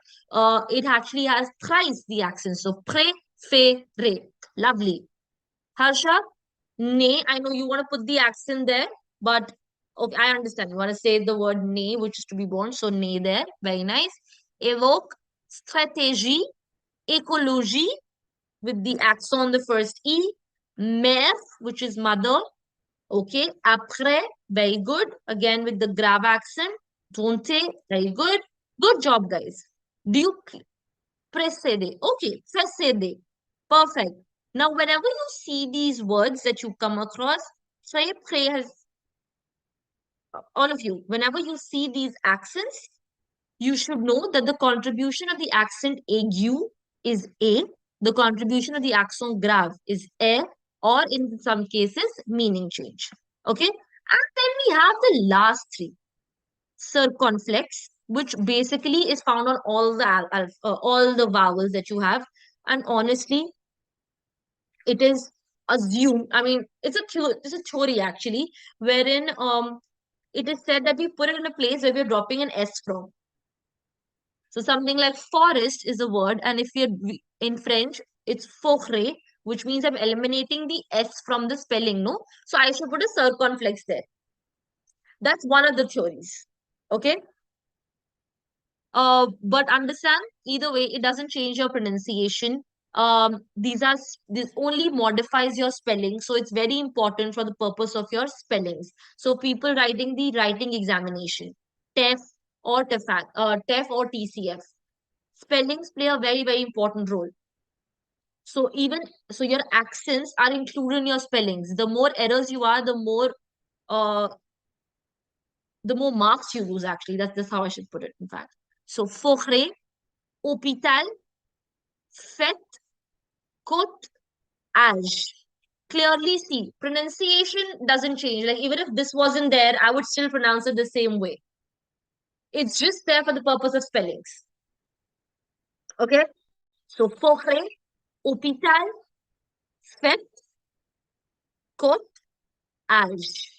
Speaker 1: It actually has thrice the accent. So préféré. Lovely. Harsha, nay, I know you want to put the accent there, but okay, I understand. You want to say the word nay, which is to be born. So nay there. Very nice. Evoke, stratégie, écologie, with the accent on the first E. Mère, which is mother. Okay. Après, very good. Again with the grave accent. Donte, very good. Good job, guys. Do you Precede. Okay, precede. Perfect. Now, whenever you see these words that you come across, pray has all of you, whenever you see these accents, you should know that the contribution of the accent aigu is A, the contribution of the accent grave is E, or in some cases, meaning change. Okay. And then we have the last three, circumflex, which basically is found on all the all the vowels that you have. And honestly, it is assumed. I mean, it's a theory actually, wherein it is said that we put it in a place where we're dropping an S from. So something like forest is a word, and if you're in French, it's forêt, which means I'm eliminating the S from the spelling, no? So I should put a circumflex there. That's one of the theories. Okay. But understand, either way, it doesn't change your pronunciation. This only modifies your spelling, so it's very important for the purpose of your spellings. So people writing the writing examination, TEF or TEF or TCF, spellings play a very very important role. So even so, your accents are included in your spellings. The more errors you are, uh the more marks you lose. Actually, that's how I should put it. In fact, so forêt, hôpital, fête, côte, âge. Clearly see, pronunciation doesn't change. Like even if this wasn't there, I would still pronounce it the same way. It's just there for the purpose of spellings. Okay? So forêt, hôpital, fête, côte, âge.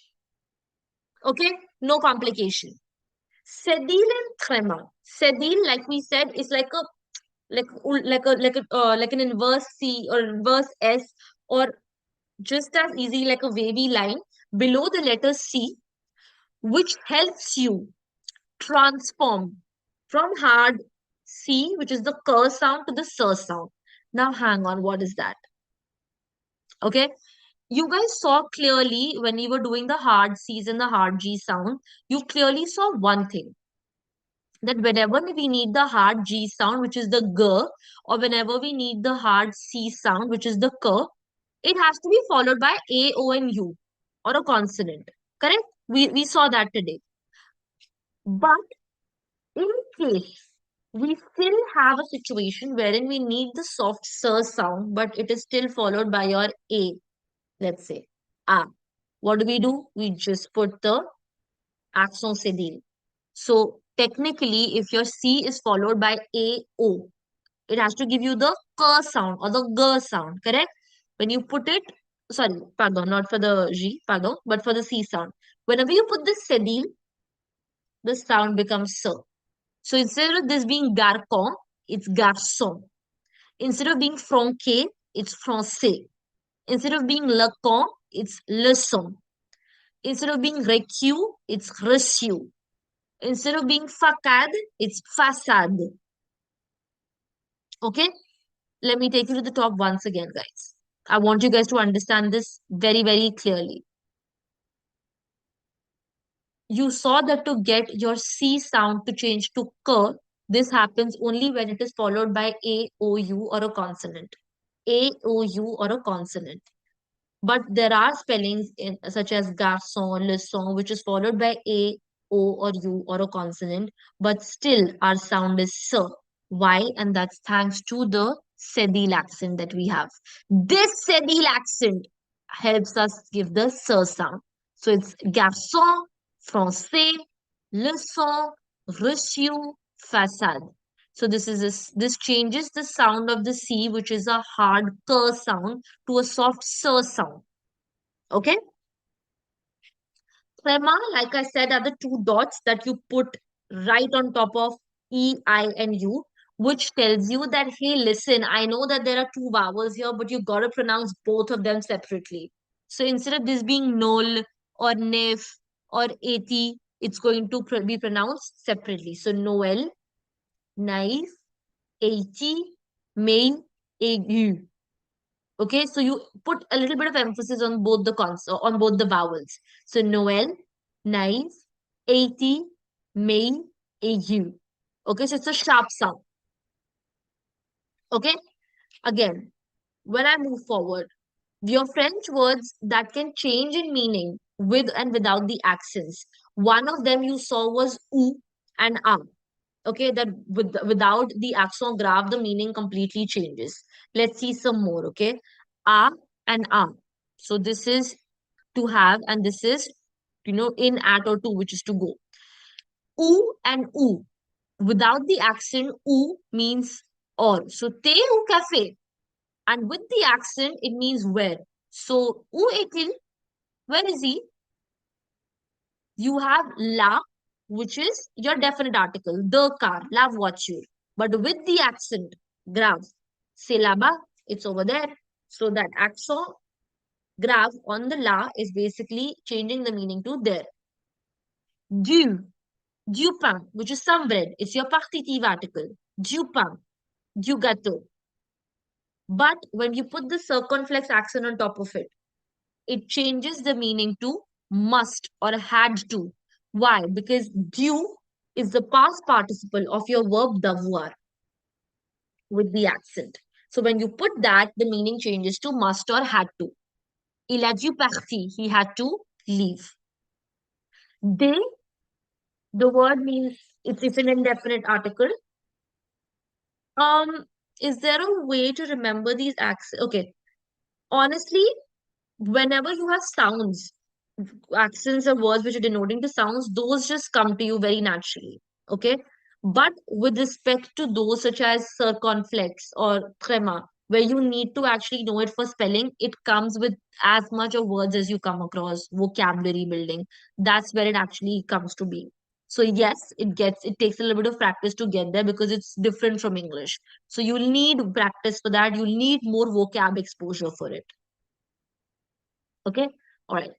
Speaker 1: Okay? No complication. Cédille and tréma. Cédille, like we said, is like a like an inverse C or inverse S, or just as easy like a wavy line below the letter C, which helps you transform from hard C, which is the k sound, to the s sound. Now hang on, what is that? Okay, you guys saw clearly when you were doing the hard C's and the hard G sound, you clearly saw one thing, that whenever we need the hard G sound, which is the g, or whenever we need the hard C sound, which is the k, it has to be followed by A, O, and U, or a consonant. Correct? We saw that today. But in case we still have a situation wherein we need the soft s sound, but it is still followed by your A, let's say. Ah, what do? We just put the accent cédille. So technically, if your C is followed by A, O, it has to give you the k sound or the g sound, correct? When you put it, sorry, pardon, not for the G, pardon, but for the C sound. Whenever you put the cédille, the sound becomes s. So instead of this being garçon, it's garçon. Instead of being franqué, it's français. Instead of being leçon, it's leçon. Instead of being reçu, it's reçu. Instead of being facade, it's façade. Okay? Let me take you to the top once again, guys. I want you guys to understand this very, very clearly. You saw that to get your C sound to change to K, this happens only when it is followed by A, O, U or a consonant. A, O, U or a consonant. But there are spellings such as garçon, leçon, which is followed by A, O or U or a consonant, but still our sound is S. Why? And that's thanks to the cédille accent that we have. This cédille accent helps us give the S sound. So it's garçon, français, leçon, reçu, façade. So this changes the sound of the C, which is a hard K sound, to a soft S sound. Okay? Trema, like I said, are the two dots that you put right on top of E, I, and U, which tells you that, hey, listen, I know that there are two vowels here, but you got to pronounce both of them separately. So instead of this being nol or nef or eti, it's going to be pronounced separately. So Noel, naif, eti, main, aigu. Okay, so you put a little bit of emphasis on both the on both the vowels. So Noel, naive, 80, main, AU. Okay, so it's a sharp sound. Okay, again, when I move forward, your French words that can change in meaning with and without the accents. One of them you saw was ou and a. Okay, that without the accent grave, the meaning completely changes. Let's see some more. Okay, a and a. So this is to have, and this is, in, at, or to, which is to go. Oo and oo. Without the accent, oo means all. So te ou cafe. And with the accent, it means where. So, où est-il? Where is he? You have la, which is your definite article, the car, la voiture. But with the accent, grave, c'est là-bas, it's over there. So that accent grave on the la is basically changing the meaning to there. Du, du pain, which is some bread. It's your partitive article. Du pain, du gâteau. But when you put the circumflex accent on top of it, it changes the meaning to must or had to. Why? Because due is the past participle of your verb devoir with the accent. So when you put that, the meaning changes to must or had to. Il a dû partir. He had to leave. They, the word means it's an indefinite article. Um, is there a way to remember these accents? Okay. Honestly, whenever you have sounds, accents or words which are denoting the sounds, those just come to you very naturally. Okay. But with respect to those such as circumflex or trema, where you need to actually know it for spelling, it comes with as much of words as you come across, vocabulary building. That's where it actually comes to be. So yes, it takes a little bit of practice to get there because it's different from English. So you'll need practice for that. You'll need more vocab exposure for it. Okay. All right.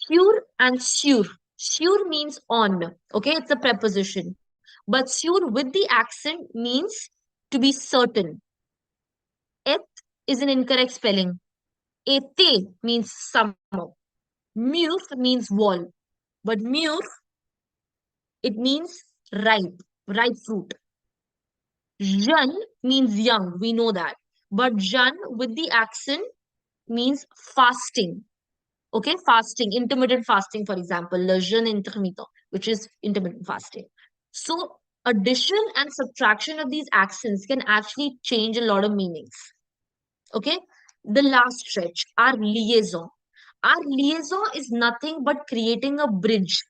Speaker 1: Sure and sure. Sure means on. Okay, it's a preposition. But sure with the accent means to be certain. Et is an incorrect spelling. Ete means summer. Mur means wall. But mur, it means ripe, ripe fruit. Jeune means young. We know that. But jeune with the accent means fasting. Okay, fasting, intermittent fasting, for example, le jeûne intermittent, which is intermittent fasting. So, addition and subtraction of these accents can actually change a lot of meanings. Okay, the last stretch, our liaison. Our liaison is nothing but creating a bridge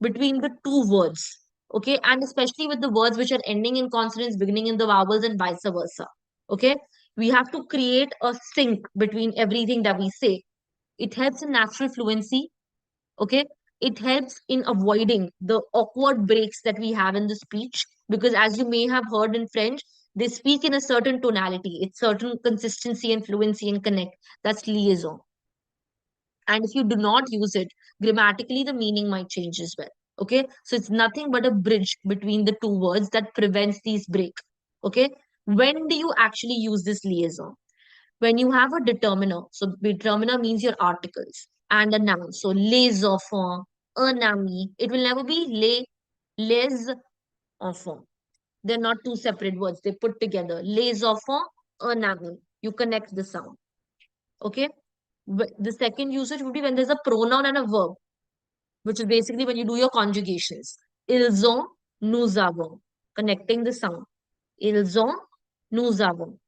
Speaker 1: between the two words. Okay, and especially with the words which are ending in consonants, beginning in the vowels, and vice versa. Okay, we have to create a sync between everything that we say. It helps in natural fluency. Okay, it helps in avoiding the awkward breaks that we have in the speech, because as you may have heard in French, they speak in a certain tonality, it's certain consistency and fluency and connect. That's liaison. And if you do not use it grammatically, the meaning might change as well. Okay, so it's nothing but a bridge between the two words that prevents these break. Okay, when do you actually use this liaison? When you have a determiner, so determiner means your articles, and a noun. So les enfants, un ami. It will never be les enfants. They're not two separate words. They put together. Les enfants, un ami. You connect the sound. Okay. The second usage would be when there's a pronoun and a verb, which is basically when you do your conjugations. Ils ont, nous avons. Connecting the sound. Ils ont, nous avons.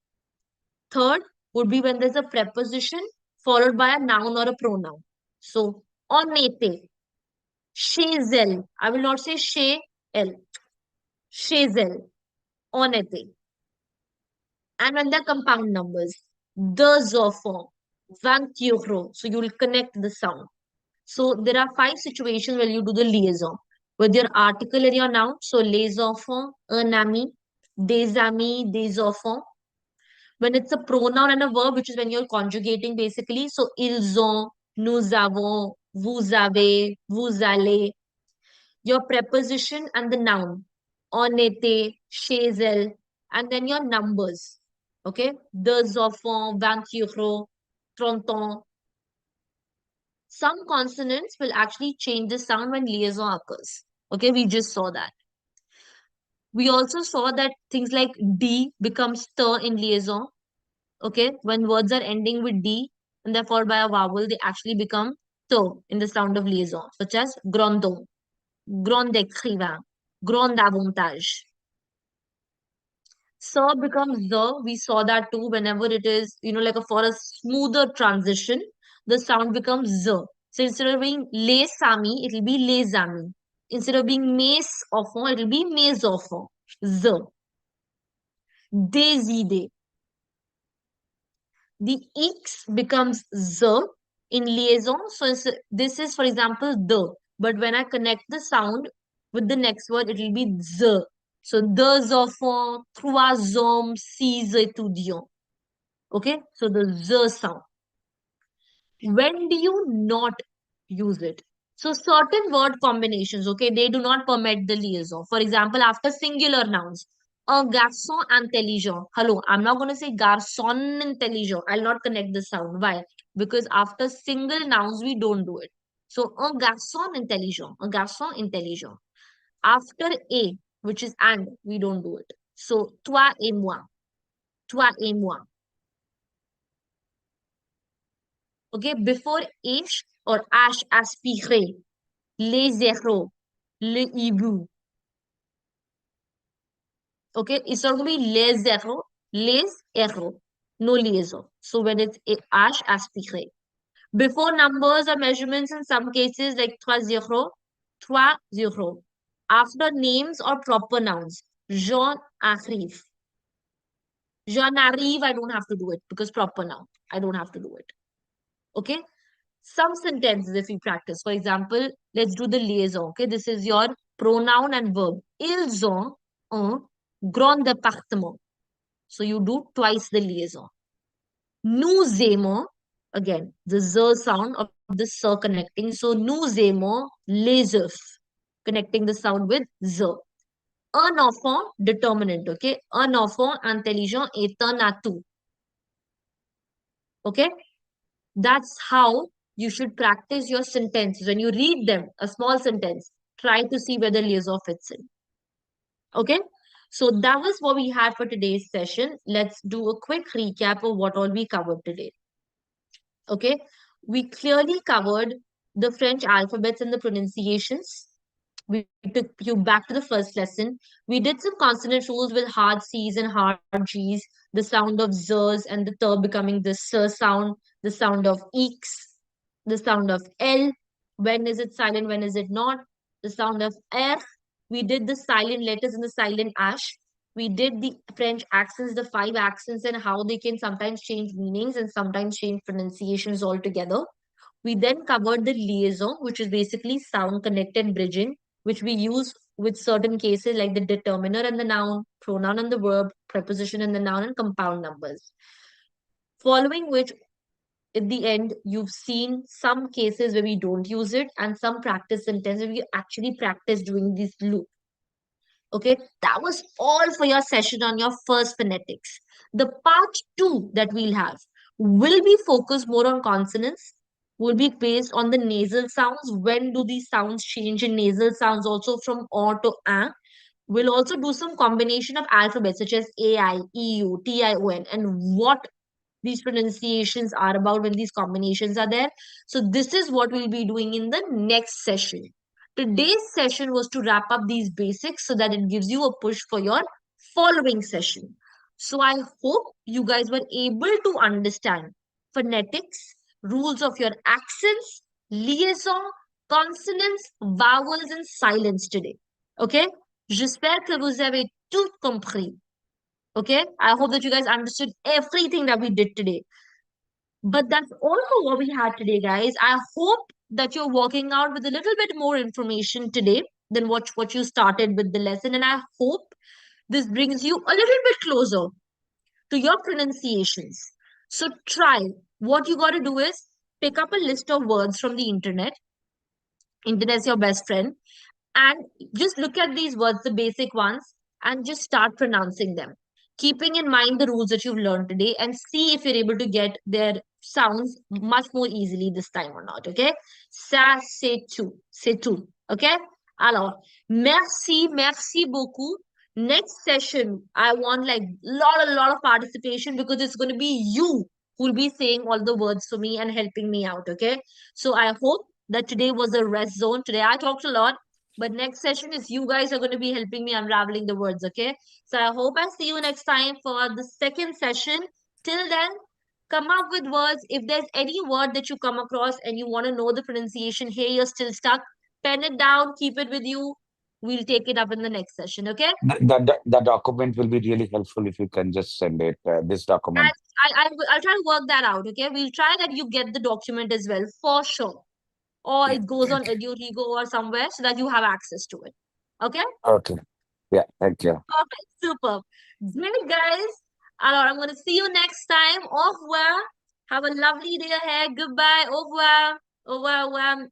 Speaker 1: Third would be when there's a preposition followed by a noun or a pronoun. So, on était, chez elle. I will not say chez elle. Chez elle. On était. And when they're compound numbers, deux enfants, 20 euros. So, you will connect the sound. So, there are 5 situations where you do the liaison with your article and your noun. So, les enfants, un ami, des amis, des enfants. When it's a pronoun and a verb, which is when you're conjugating basically. So, ils ont, nous avons, vous avez, vous allez. Your preposition and the noun. On était, chez elle. And then your numbers. Okay? Deux enfants, 20 euros, 30 ans. Some consonants will actually change the sound when liaison occurs. Okay? We just saw that. We also saw that things like D becomes T in liaison. Okay, when words are ending with D and they're followed by a vowel, they actually become to in the sound of liaison, such as grandon, grand écrivain, grand avantage. So becomes the, we saw that too whenever it is, like for a smoother transition, the sound becomes z. So instead of being les amis, it will be les amis. Instead of being mes enfants, it will be mes enfants. Z. Des idées. The X becomes Z in liaison. So this is, for example, the. But when I connect the sound with the next word, it will be Z. So, deux enfants, trois hommes, six étudiants. Okay? So, the Z sound. When do you not use it? So certain word combinations, okay, they do not permit the liaison. For example, after singular nouns, un garçon intelligent. Hello, I'm not going to say garçon intelligent. I'll not connect the sound. Why? Because after single nouns, we don't do it. So un garçon intelligent, un garçon intelligent. After a, which is and, we don't do it. So toi et moi, toi et moi. Okay, before h or ash aspiré, les zéros, le hibou. Okay, it's not going to be les zéros, les héros, no liaison. So when it's ash aspiré. Before numbers or measurements in some cases like 3-0, 3-0. After names or proper nouns, Jean arrive. Jean arrive, I don't have to do it because proper noun. I don't have to do it. Okay. Some sentences if we practice. For example, let's do the liaison. Okay, this is your pronoun and verb. Ils ont un grand appartement. So you do twice the liaison. Nous aimons, again, the z sound of the s connecting. So nous aimons les œufs, connecting the sound with z. Un enfant, determinant, okay? Un enfant intelligent est un atout. Okay? That's how you should practice your sentences. When you read them, a small sentence, try to see whether liaison fits in. Okay? So that was what we had for today's session. Let's do a quick recap of what all we covered today. Okay? We clearly covered the French alphabets and the pronunciations. We took you back to the first lesson. We did some consonant rules with hard C's and hard G's, the sound of Z's and the T becoming the S sound, the sound of X, the sound of L, when is it silent, when is it not, the sound of R. We did the silent letters and the silent ash. We did the French accents, the 5 accents, and how they can sometimes change meanings and sometimes change pronunciations altogether. We then covered the liaison, which is basically sound connected bridging, which we use with certain cases like the determiner and the noun, pronoun and the verb, preposition and the noun, and compound numbers. Following which, at the end, you've seen some cases where we don't use it and some practice sentences where we actually practice doing this loop. Okay, that was all for your session on your first phonetics. The part 2 that we'll have will be focused more on consonants, will be based on the nasal sounds. When do these sounds change in nasal sounds also from O to A? We'll also do some combination of alphabets such as A, I, E, U, T, I, O, N, and what these pronunciations are about when these combinations are there. So this is what we'll be doing in the next session. Today's session was to wrap up these basics so that it gives you a push for your following session. So I hope you guys were able to understand phonetics, rules of your accents, liaison, consonants, vowels and silence today. Okay? J'espère que vous avez tout compris. Okay? I hope that you guys understood everything that we did today. But that's also what we had today, guys. I hope that you're walking out with a little bit more information today than what you started with the lesson. And I hope this brings you a little bit closer to your pronunciations. So try. What you got to do is pick up a list of words from the internet. Internet's your best friend. And just look at these words, the basic ones, and just start pronouncing them, keeping in mind the rules that you've learned today, and see if you're able to get their sounds much more easily this time or not. Okay? Ça, c'est tout. Okay? Alors, merci beaucoup. Next session, I want like a lot of participation because it's going to be you who will be saying all the words for me and helping me out. Okay? So I hope that today was a rest zone. Today I talked a lot. But next session is you guys are going to be helping me unraveling the words, okay? So I hope I see you next time for the second session. Till then, Come up with words. If there's any word that you come across and you want to know the pronunciation, hey, you're still stuck, pen it down, keep it with you. We'll take it up in the next session, okay?
Speaker 2: The document will be really helpful if you can just send it, this document.
Speaker 1: I'll try to work that out, okay? We'll try that you get the document as well, for sure. Or
Speaker 2: Yeah.
Speaker 1: it goes on
Speaker 2: Okay.
Speaker 1: EduRego or somewhere so that you have access to it. Okay?
Speaker 2: Okay. Yeah. Thank you.
Speaker 1: Perfect. Super. Great, guys. Alors, I'm going to see you next time. Au revoir. Have a lovely day ahead. Goodbye. Au revoir. Au revoir. Au revoir.